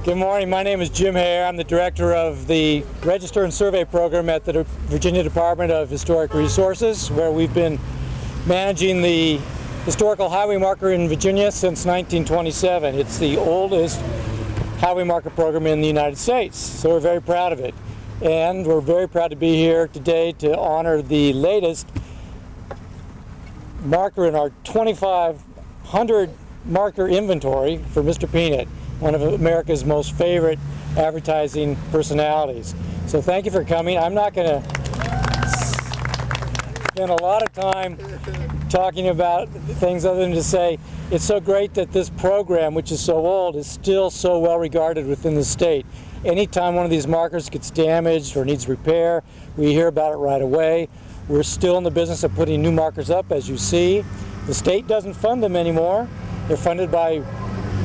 Good morning. My name is Jim Hare. I'm the director of the Register and Survey Program at the Virginia Department of Historic Resources, where we've been managing the historical highway marker in Virginia since 1927. It's the oldest highway marker program in the United States, so we're very proud of it. And we're very proud to be here today to honor the latest marker in our 2,500 marker inventory for Mr. Peanut, one of America's most favorite advertising personalities. So thank you for coming. I'm not going to spend a lot of time talking about things other than to say it's so great that this program, which is so old, is still so well regarded within the state. Anytime one of these markers gets damaged or needs repair, we hear about it right away. We're still in the business of putting new markers up, as you see. The state doesn't fund them anymore. They're funded by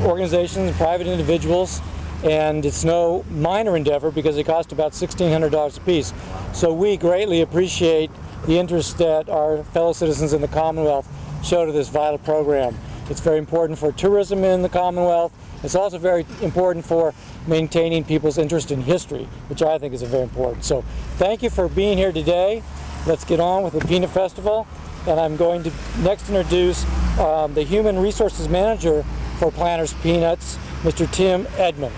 organizations, private individuals, and it's no minor endeavor because it costs about $1,600 a piece. So we greatly appreciate the interest that our fellow citizens in the Commonwealth show to this vital program. It's very important for tourism in the Commonwealth. It's also very important for maintaining people's interest in history, which I think is very important. So thank you for being here today. Let's get on with the Peanut Festival, and I'm going to next introduce the Human Resources Manager for Planters Peanuts, Mr. Tim Edmond.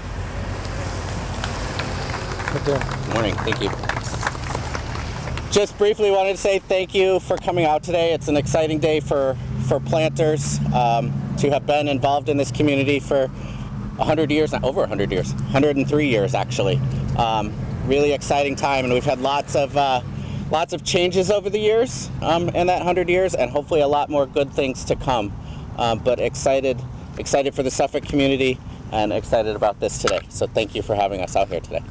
Good morning, thank you. Just briefly wanted to say thank you for coming out today. It's an exciting day for planters to have been involved in this community for 100 years, not over 100 years, 103 years actually. Really exciting time, and we've had lots of changes over the years in that 100 years, and hopefully a lot more good things to come. But excited for the Suffolk community and excited about this today. So thank you for having us out here today.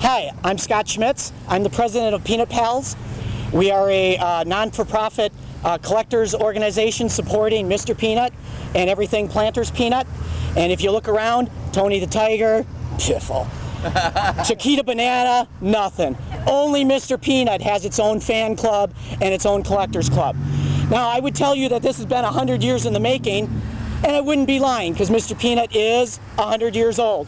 Hi, I'm Scott Schmitz. I'm the president of Peanut Pals. We are a non-for-profit collectors organization supporting Mr. Peanut and everything Planters Peanut. And if you look around, Tony the Tiger, piffle. Chiquita Banana, nothing. Only Mr. Peanut has its own fan club and its own collectors club. Now, I would tell you that this has been 100 years in the making, and I wouldn't be lying because Mr. Peanut is 100 years old.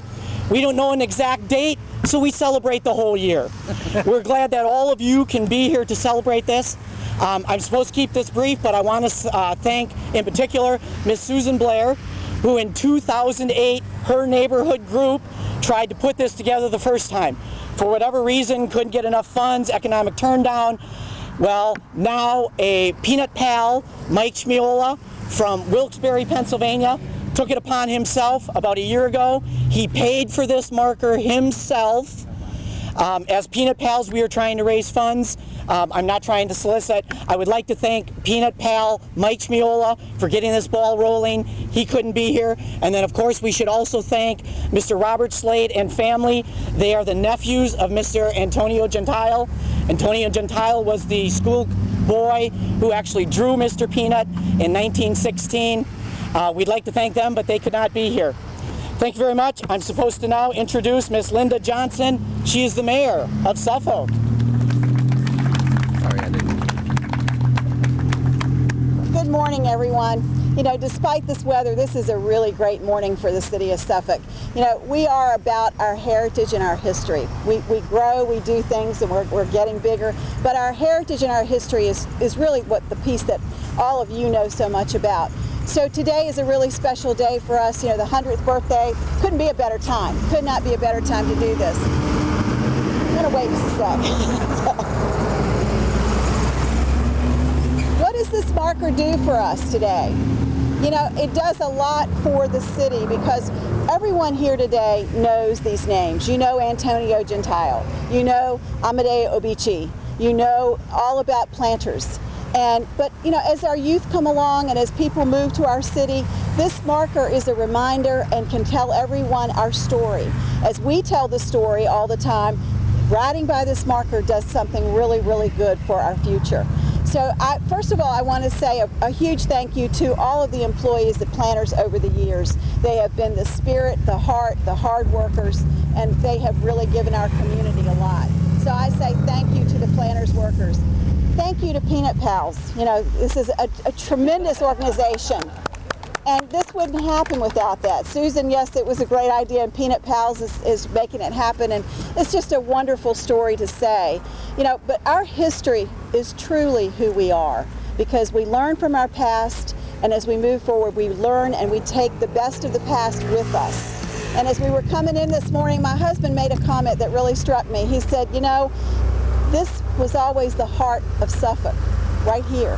We don't know an exact date, so we celebrate the whole year. We're glad that all of you can be here to celebrate this. I'm supposed to keep this brief, but I want to thank, in particular, Miss Susan Blair, who in 2008, her neighborhood group tried to put this together the first time. For whatever reason, couldn't get enough funds, economic turndown. Well, now a Peanut Pal, Mike Schmiola from Wilkes-Barre, Pennsylvania, took it upon himself about a year ago. He paid for this marker himself. As Peanut Pals, we are trying to raise funds. I'm not trying to solicit. I would like to thank Peanut Pal Mike Schmiola for getting this ball rolling. He couldn't be here. And then, of course, we should also thank Mr. Robert Slade and family. They are the nephews of Mr. Antonio Gentile. Antonio Gentile was the school boy who actually drew Mr. Peanut in 1916. We'd like to thank them, but they could not be here. Thank you very much. I'm supposed to now introduce Miss Linda Johnson. She is the mayor of Suffolk. Sorry, I didn't. Good morning, everyone. You know, despite this weather, this is a really great morning for the city of Suffolk. You know, we are about our heritage and our history. We grow, we do things, and we're getting bigger. But our heritage and our history is really what the piece that all of you know so much about. So today is a really special day for us. You know, the 100th birthday. Couldn't be a better time. Could not be a better time to do this. I'm gonna wait just a sec. What does this marker do for us today? You know, it does a lot for the city because everyone here today knows these names. You know Antonio Gentile. You know Amadeo Obici. You know all about planters. But you know, as our youth come along and as people move to our city, this marker is a reminder and can tell everyone our story. As we tell the story all the time, riding by this marker does something really, really good for our future. So first of all, I want to say a huge thank you to all of the employees at Planters over the years. They have been the spirit, the heart, the hard workers, and they have really given our community a lot. So I say thank you to the Planters workers. thank you to Peanut Pals. You know, this is a tremendous organization. And this wouldn't happen without that. Susan, yes, it was a great idea, and Peanut Pals is making it happen, and it's just a wonderful story to say. You know, but our history is truly who we are, because we learn from our past, and as we move forward, we learn and we take the best of the past with us. And as we were coming in this morning, my husband made a comment that really struck me. He said, you know, this was always the heart of Suffolk, right here.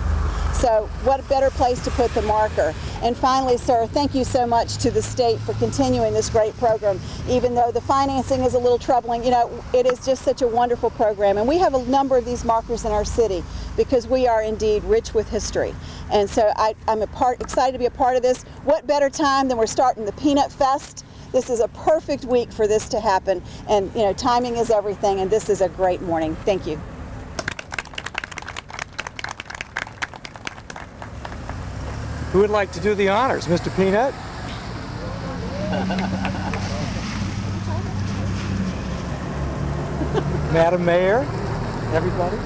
So what a better place to put the marker. And finally, sir, thank you so much to the state for continuing this great program. Even though the financing is a little troubling, you know, it is just such a wonderful program. And we have a number of these markers in our city because we are indeed rich with history. And so I'm excited to be a part of this. What better time than we're starting the Peanut Fest? This is a perfect week for this to happen. And, you know, timing is everything, and this is a great morning. Thank you. Who would like to do the honors? Mr. Peanut? Madam Mayor? Everybody?